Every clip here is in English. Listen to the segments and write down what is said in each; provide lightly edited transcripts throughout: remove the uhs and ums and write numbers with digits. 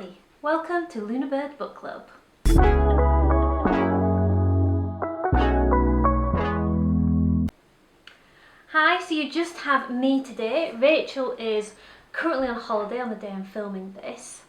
Cathy. Welcome to Lunabird Book Club. Hi, so you just have me today. Rachel is currently on holiday on the day I'm filming this.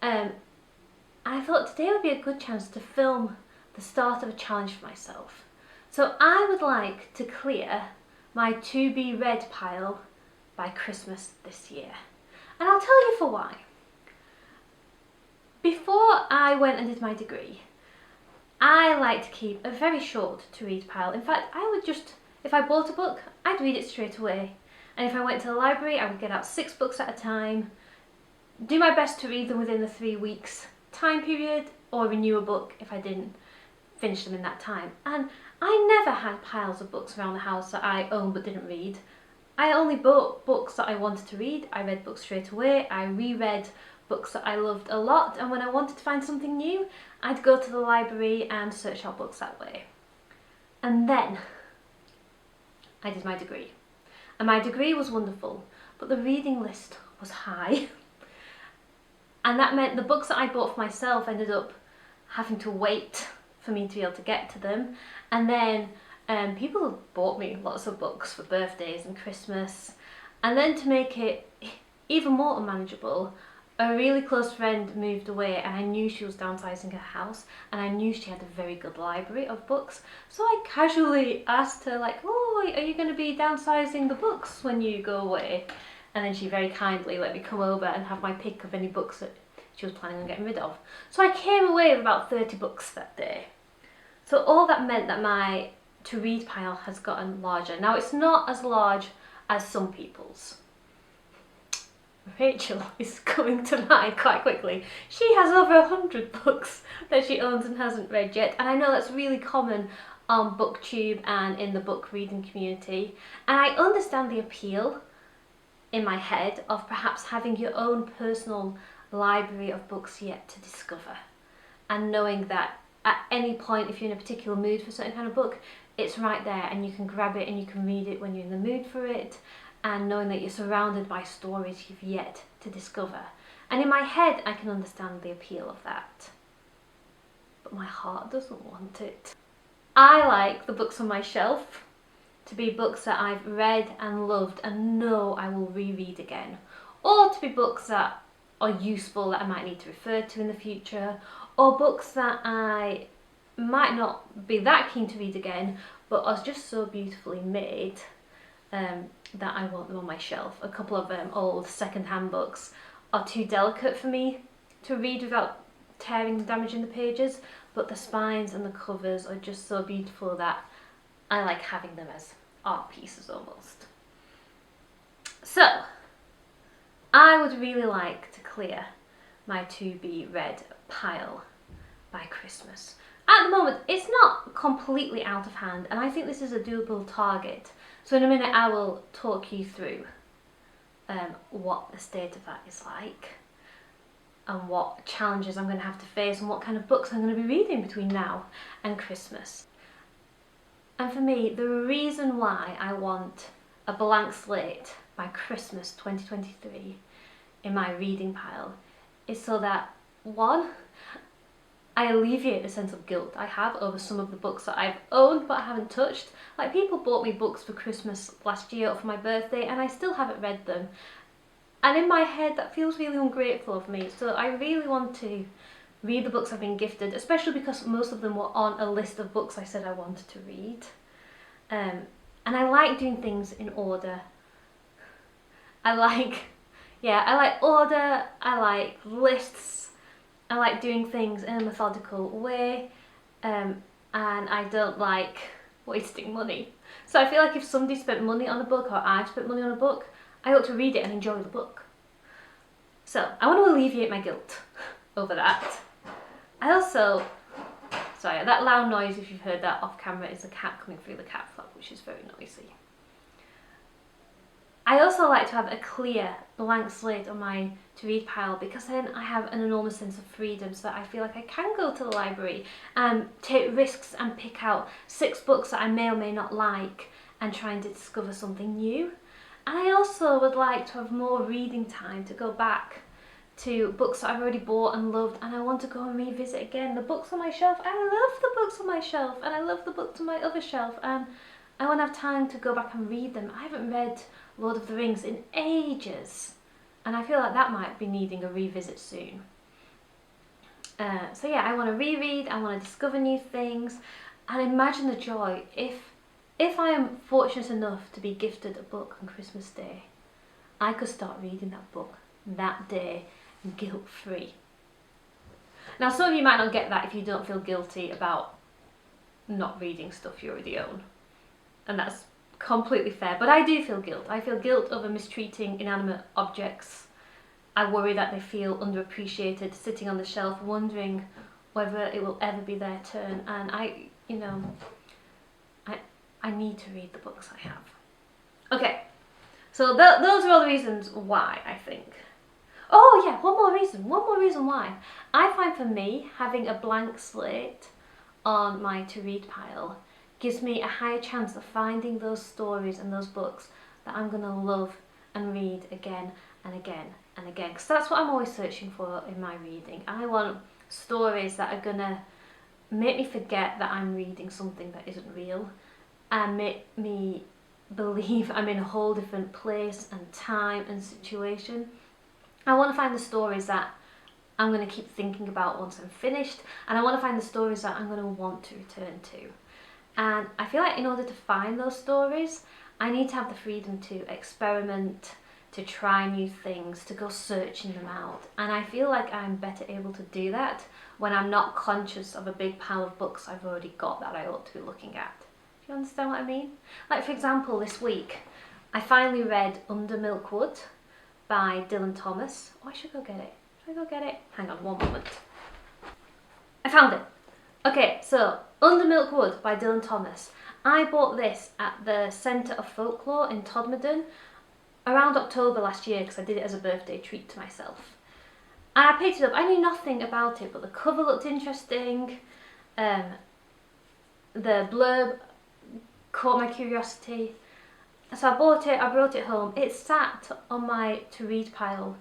I thought today would be a good chance to film the start of a challenge for myself. So I would like to clear my to be read pile by Christmas this year. And I'll tell you for why. Before I went and did my degree, I like to keep a very short to read pile. In fact, I would just, if I bought a book, I'd read it straight away. And if I went to the library, I would get out 6 books at a time, do my best to read them within the 3 weeks time period, or renew a book if I didn't finish them in that time. And I never had piles of books around the house that I owned but didn't read. I only bought books that I wanted to read. I read books straight away. I reread books that I loved a lot, and when I wanted to find something new, I'd go to the library and search out books that way. And then I did my degree. And my degree was wonderful, but the reading list was high. And that meant the books that I bought for myself ended up having to wait for me to be able to get to them. And then people bought me lots of books for birthdays and Christmas. And then to make it even more unmanageable, a really close friend moved away, and I knew she was downsizing her house, and I knew she had a very good library of books. So I casually asked her, like, oh, are you going to be downsizing the books when you go away? And then she very kindly let me come over and have my pick of any books that she was planning on getting rid of. So I came away with about 30 books that day. So all that meant that my to read pile has gotten larger. Now it's not as large as some people's. Rachel is coming to mind quite quickly. She has over 100 books that she owns and hasn't read yet, and I know that's really common on BookTube and in the book reading community, and I understand the appeal in my head of perhaps having your own personal library of books yet to discover, and knowing that at any point, if you're in a particular mood for a certain kind of book, it's right there and you can grab it and you can read it when you're in the mood for it, and knowing that you're surrounded by stories you've yet to discover. And in my head, I can understand the appeal of that. But my heart doesn't want it. I like the books on my shelf to be books that I've read and loved and know I will reread again. Or to be books that are useful that I might need to refer to in the future. Or books that I might not be that keen to read again, but are just so beautifully made that I want them on my shelf. A couple of old second-hand books are too delicate for me to read without tearing and damaging the pages, but the spines and the covers are just so beautiful that I like having them as art pieces almost. So, I would really like to clear my to be read pile by Christmas. At the moment, it's not completely out of hand, and I think this is a doable target. So in a minute I will talk you through what the state of that is like, and what challenges I'm going to have to face, and what kind of books I'm going to be reading between now and Christmas. And for me, the reason why I want a blank slate by Christmas 2023 in my reading pile is so that, one, I alleviate a sense of guilt I have over some of the books that I've owned but I haven't touched. Like, people bought me books for Christmas last year or for my birthday, and I still haven't read them. And in my head, that feels really ungrateful of me. So I really want to read the books I've been gifted, especially because most of them were on a list of books I said I wanted to read. And I like doing things in order. I like order, I like lists, I like doing things in a methodical way, and I don't like wasting money. So I feel like if somebody spent money on a book, or I've spent money on a book, I ought to read it and enjoy the book. So I want to alleviate my guilt over that. I also, sorry, that loud noise, if you've heard that off camera, is the cat coming through the cat flap, which is very noisy. I also like to have a clear blank slate on my to read pile, because then I have an enormous sense of freedom, so that I feel like I can go to the library and take risks and pick out 6 books that I may or may not like and try and discover something new. And I also would like to have more reading time to go back to books that I've already bought and loved, and I want to go and revisit again the books on my shelf. I love the books on my shelf, and I love the books on my other shelf, and I want to have time to go back and read them. I haven't read Lord of the Rings in ages, and I feel like that might be needing a revisit soon. So yeah, I want to reread, I want to discover new things, and imagine the joy if I am fortunate enough to be gifted a book on Christmas Day. I could start reading that book that day, guilt-free. Now, some of you might not get that if you don't feel guilty about not reading stuff you already own, and that's completely fair, but I do feel guilt. I feel guilt over mistreating inanimate objects. I worry that they feel underappreciated, sitting on the shelf, wondering whether it will ever be their turn, and I need to read the books I have. Okay, so those are all the reasons why, I think. Oh yeah, one more reason why. I find for me, having a blank slate on my to-read pile gives me a higher chance of finding those stories and those books that I'm going to love and read again and again and again, because that's what I'm always searching for in my reading. I want stories that are going to make me forget that I'm reading something that isn't real, and make me believe I'm in a whole different place and time and situation. I want to find the stories that I'm going to keep thinking about once I'm finished, and I want to find the stories that I'm going to want to return to. And I feel like in order to find those stories, I need to have the freedom to experiment, to try new things, to go searching them out. And I feel like I'm better able to do that when I'm not conscious of a big pile of books I've already got that I ought to be looking at. Do you understand what I mean? Like, for example, this week, I finally read Under Milkwood by Dylan Thomas. Oh, I should go get it. Should I go get it? Hang on one moment. I found it. Okay, so Under Milkwood by Dylan Thomas. I bought this at the Centre of Folklore in Todmorden around October last year, because I did it as a birthday treat to myself. And I picked it up. I knew nothing about it, but the cover looked interesting. The blurb caught my curiosity. So I bought it, I brought it home. It sat on my to-read pile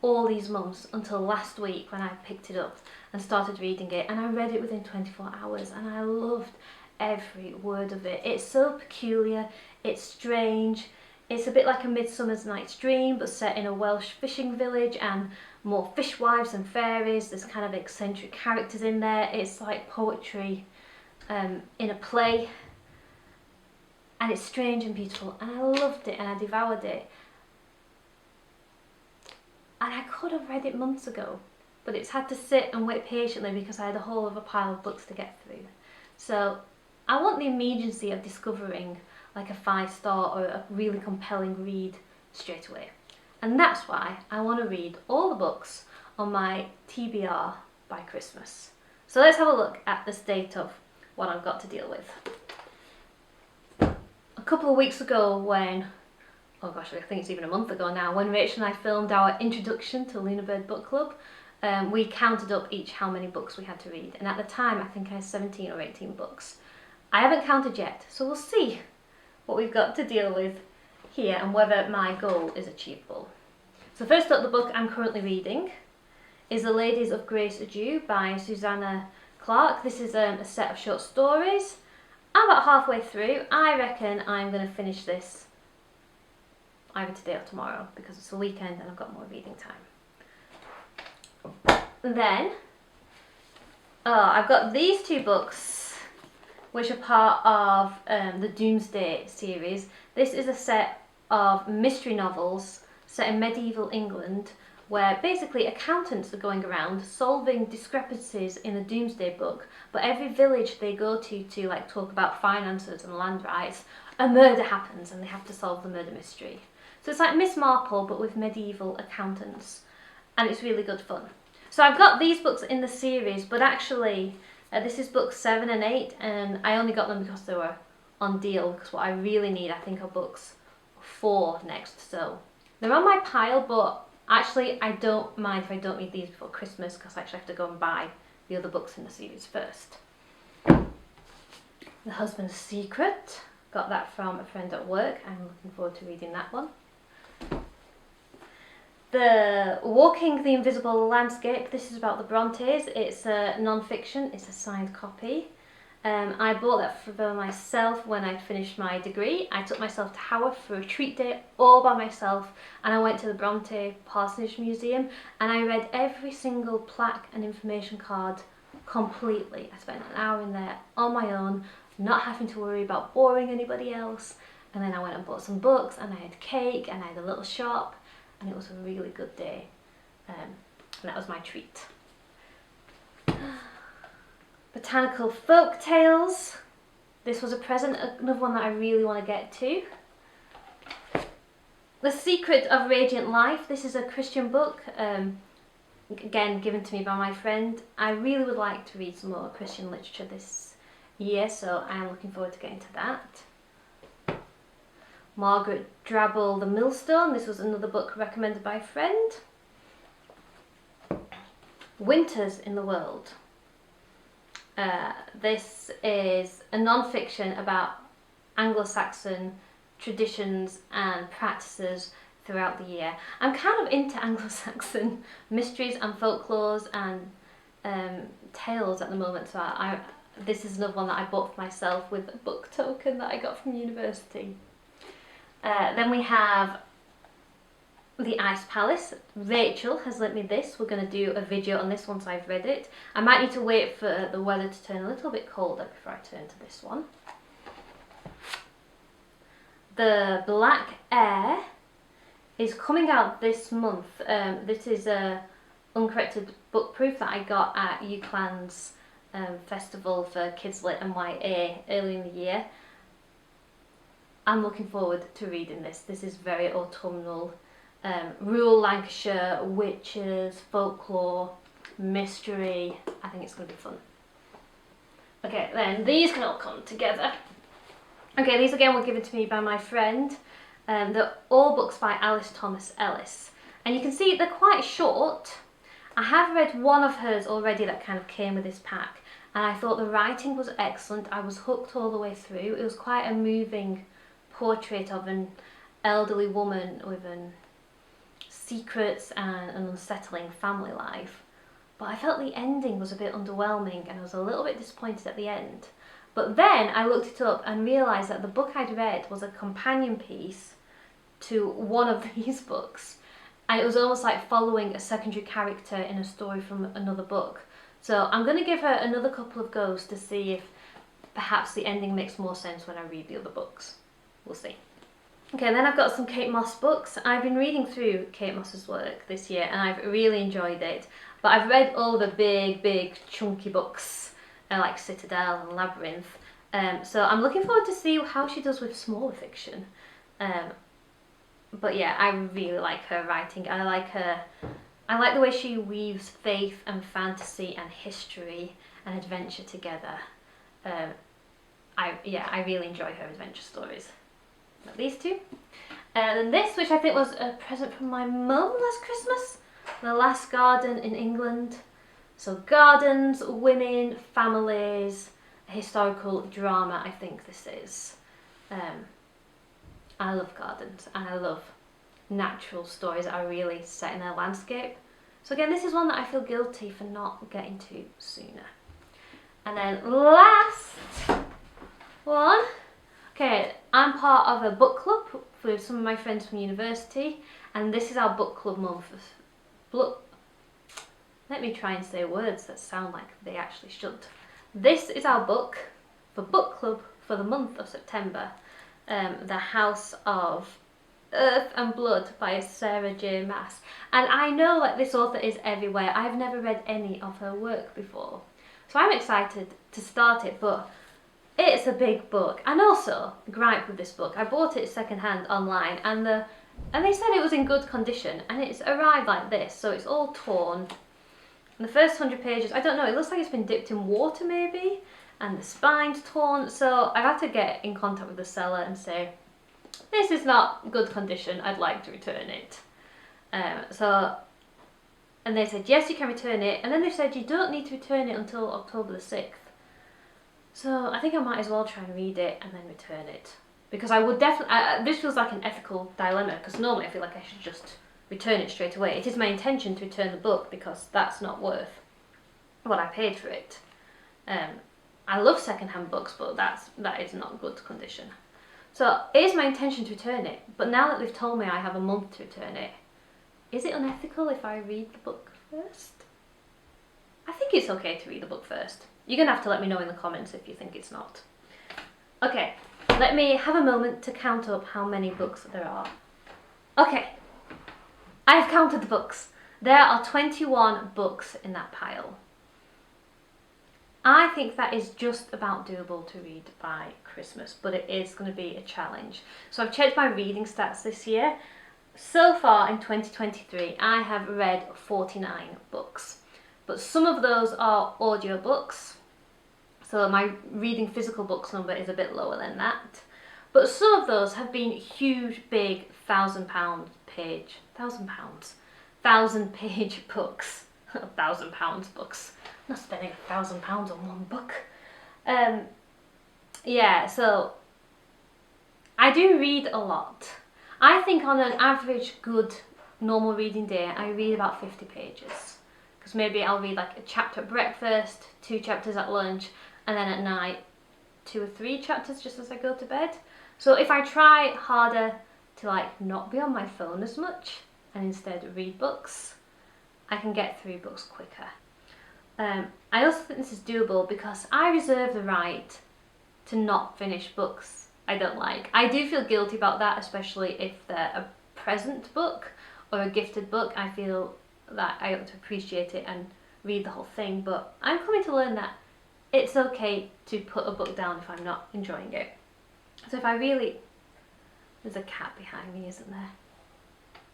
all these months until last week when I picked it up and started reading it, and I read it within 24 hours, and I loved every word of it. It's so peculiar, it's strange, it's a bit like A Midsummer's Night's Dream but set in a Welsh fishing village, and more fishwives and fairies. There's kind of eccentric characters in there. It's like poetry in a play, and it's strange and beautiful, and I loved it and I devoured it. And I could have read it months ago, but it's had to sit and wait patiently because I had a whole other pile of books to get through. So I want the immediacy of discovering like a 5-star or a really compelling read straight away. And that's why I want to read all the books on my TBR by Christmas. So let's have a look at the state of what I've got to deal with. A couple of weeks ago when, oh gosh, I think it's even a month ago now, when Rachel and I filmed our introduction to Lunarbird Book Club, we counted up each how many books we had to read, and at the time I think I had 17 or 18 books. I haven't counted yet, so we'll see what we've got to deal with here and whether my goal is achievable. So first up, the book I'm currently reading is The Ladies of Grace Adieu by Susanna Clarke. This is a set of short stories. I'm about halfway through. I reckon I'm going to finish this either today or tomorrow because it's the weekend and I've got more reading time. Then, I've got these two books which are part of the Doomsday series. This is a set of mystery novels set in medieval England where basically accountants are going around solving discrepancies in the Doomsday Book, but every village they go to like talk about finances and land rights, a murder happens and they have to solve the murder mystery. So it's like Miss Marple but with medieval accountants, and it's really good fun. So I've got these books in the series, but actually this is books 7 and 8, and I only got them because they were on deal, because what I really need I think are books 4 next. So they're on my pile, but actually I don't mind if I don't read these before Christmas because I actually have to go and buy the other books in the series first. The Husband's Secret, got that from a friend at work. I'm looking forward to reading that one. The Walking the Invisible Landscape, this is about the Brontes. It's a non-fiction, it's a signed copy. I bought that for myself when I finished my degree. I took myself to Haworth for a treat day all by myself, and I went to the Bronte Parsonage Museum and I read every single plaque and information card completely. I spent an hour in there on my own, not having to worry about boring anybody else. And then I went and bought some books, and I had cake, and I had a little shop, and it was a really good day. And that was my treat. Botanical Folk Tales. This was a present, another one that I really want to get to. The Secret of Radiant Life. This is a Christian book, again given to me by my friend. I really would like to read some more Christian literature this year, so I am looking forward to getting to that. Margaret Drabble, The Millstone. This was another book recommended by a friend. Winters in the World. This is a non-fiction about Anglo-Saxon traditions and practices throughout the year. I'm kind of into Anglo-Saxon mysteries and folklores and tales at the moment, so this is another one that I bought for myself with a book token that I got from university. Then we have The Ice Palace. Rachel has lent me this. We're going to do a video on this once I've read it. I might need to wait for the weather to turn a little bit colder before I turn to this one. The Black Air is coming out this month. This is a uncorrected book proof that I got at UCLAN's festival for Kids Lit and YA early in the year. I'm looking forward to reading this. This is very autumnal. Rural Lancashire, witches, folklore, mystery. I think it's going to be fun. Okay, then these can all come together. Okay, these again were given to me by my friend. They're all books by Alice Thomas Ellis. And you can see they're quite short. I have read one of hers already that kind of came with this pack. And I thought the writing was excellent. I was hooked all the way through. It was quite a moving portrait of an elderly woman with secrets and an unsettling family life. But I felt the ending was a bit underwhelming and I was a little bit disappointed at the end. But then I looked it up and realised that the book I'd read was a companion piece to one of these books. And it was almost like following a secondary character in a story from another book. So I'm going to give her another couple of goes to see if perhaps the ending makes more sense when I read the other books. We'll see. Okay, then I've got some Kate Moss books. I've been reading through Kate Moss's work this year and I've really enjoyed it. But I've read all the big chunky books like Citadel and Labyrinth. So I'm looking forward to see how she does with smaller fiction. But yeah, I really like her writing. I like the way she weaves faith and fantasy and history and adventure together. I really enjoy her adventure stories. Like these two. And then this, which I think was a present from my mum last Christmas. The Last Garden in England. So gardens, women, families, a historical drama I think this is. I love gardens and I love natural stories that are really set in a landscape. So again, this is one that I feel guilty for not getting to sooner. And then last one. Okay, I'm part of a book club with some of my friends from university, and this is our book club month. Let me try and say words that sound like they actually should. This is our book for book club for the month of September. The House of Earth and Blood by Sarah J. Maas. And I know that this author is everywhere. I've never read any of her work before. So I'm excited to start it, but it's a big book. And also, gripe with this book, I bought it secondhand online and they said it was in good condition and it's arrived like this, so it's all torn. And the first 100 pages, I don't know, it looks like it's been dipped in water maybe, and the spine's torn, so I've had to get in contact with the seller and say, this is not good condition, I'd like to return it. And they said, yes, you can return it, and then they said you don't need to return it until October the 6th. So I think I might as well try and read it and then return it. Because I would definitely, this feels like an ethical dilemma, because normally I feel like I should just return it straight away. It is my intention to return the book because that's not worth what I paid for it. I love second-hand books, but that is not good condition. So it is my intention to return it, but now that they've told me I have a month to return it, is it unethical if I read the book first? I think it's okay to read the book first. You're going to have to let me know in the comments if you think it's not. Okay, let me have a moment to count up how many books there are. Okay, I've counted the books. There are 21 books in that pile. I think that is just about doable to read by Christmas, but it is going to be a challenge. So I've checked my reading stats this year. So far in 2023, I have read 49 books, but some of those are audiobooks. So my reading physical books number is a bit lower than that. But some of those have been huge, big, £1,000 page books. £1,000 books. I'm not spending £1,000 on one book. Yeah, so I do read a lot. I think on an average good normal reading day, I read about 50 pages. Because maybe I'll read like a chapter at breakfast, 2 chapters at lunch, and then at night 2 or 3 chapters just as I go to bed. So if I try harder to like not be on my phone as much and instead read books, I can get through books quicker. I also think this is doable because I reserve the right to not finish books I don't like. I do feel guilty about that, especially if they're a present book or a gifted book. I feel that I ought to appreciate it and read the whole thing, but I'm coming to learn that it's okay to put a book down if I'm not enjoying it. So if I really... There's a cat behind me, isn't there?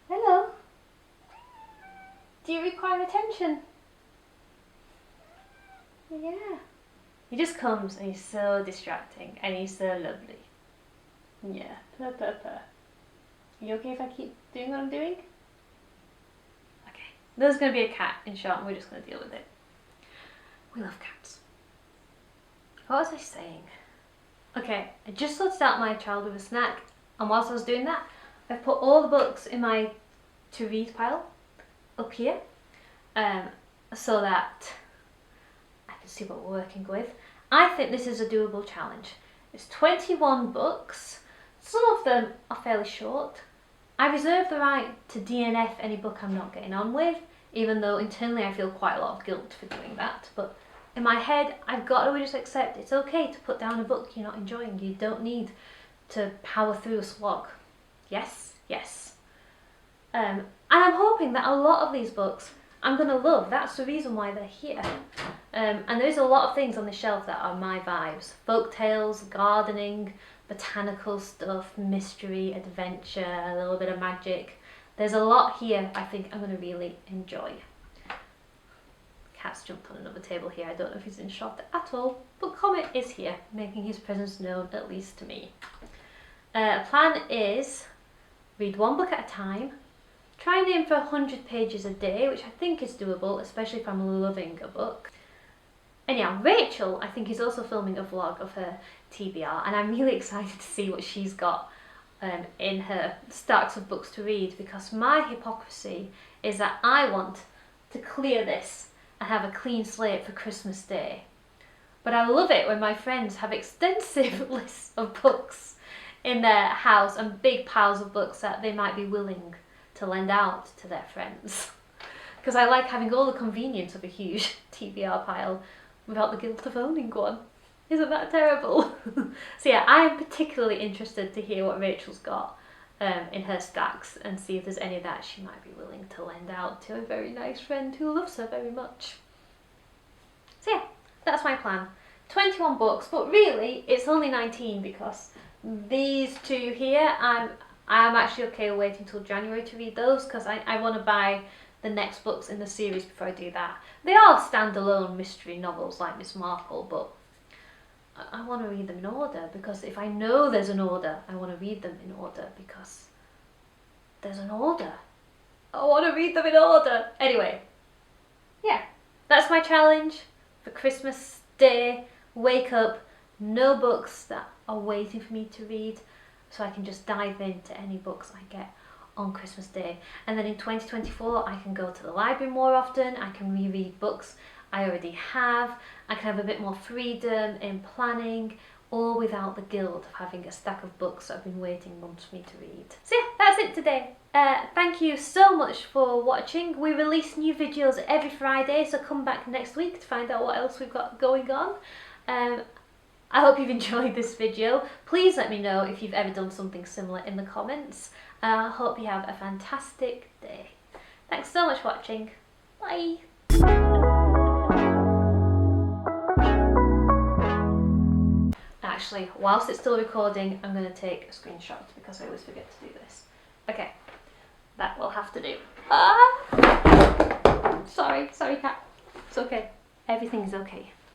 Hello? Do you require attention? Yeah. He just comes and he's so distracting and he's so lovely. Yeah, purr purr purr. Are you okay if I keep doing what I'm doing? Okay. There's going to be a cat in short and we're just going to deal with it. We love cats. What was I saying? Okay, I just sorted out my child with a snack, and whilst I was doing that, I've put all the books in my to read pile up here, so that I can see what we're working with. I think this is a doable challenge. It's 21 books. Some of them are fairly short. I reserve the right to DNF any book I'm not getting on with, even though internally I feel quite a lot of guilt for doing that. But in my head, I've got to just accept it's okay to put down a book you're not enjoying. You don't need to power through a slog. Yes, yes. And I'm hoping that a lot of these books I'm going to love. That's the reason why they're here. And there's a lot of things on the shelf that are my vibes. Folk tales, gardening, botanical stuff, mystery, adventure, a little bit of magic. There's a lot here I think I'm going to really enjoy. Cat's jumped on another table here. I don't know if he's in shot at all, but Comet is here, making his presence known, at least to me. Plan is read one book at a time, try and aim for 100 pages a day, which I think is doable, especially if I'm loving a book. And yeah, Rachel, I think, is also filming a vlog of her TBR, and I'm really excited to see what she's got in her stacks of books to read, because my hypocrisy is that I want to clear this and have a clean slate for Christmas Day. But I love it when my friends have extensive lists of books in their house and big piles of books that they might be willing to lend out to their friends. Because I like having all the convenience of a huge TBR pile without the guilt of owning one. Isn't that terrible? So yeah, I am particularly interested to hear what Rachel's got in her stacks and see if there's any that she might be willing to lend out to a very nice friend who loves her very much. So yeah, that's my plan. 21 books, but really it's only 19 because these two here, I'm actually okay waiting until January to read those, because I want to buy the next books in the series before I do that. They are standalone mystery novels like Miss Marple, but I want to read them in order, because if I know there's an order, I want to read them in order because there's an order. I want to read them in order. Anyway, yeah, that's my challenge for Christmas Day. Wake up, no books that are waiting for me to read, so I can just dive into any books I get on Christmas Day. And then in 2024 I can go to the library more often, I can reread books I already have, I can have a bit more freedom in planning, all without the guilt of having a stack of books that I've been waiting months for me to read. So yeah, that's it today. Thank you so much for watching. We release new videos every Friday, so come back next week to find out what else we've got going on. I hope you've enjoyed this video. Please let me know if you've ever done something similar in the comments. I hope you have a fantastic day. Thanks so much for watching. Bye! Actually, whilst it's still recording, I'm going to take a screenshot because I always forget to do this. Okay, that will have to do. Sorry cat. It's okay. Everything's okay.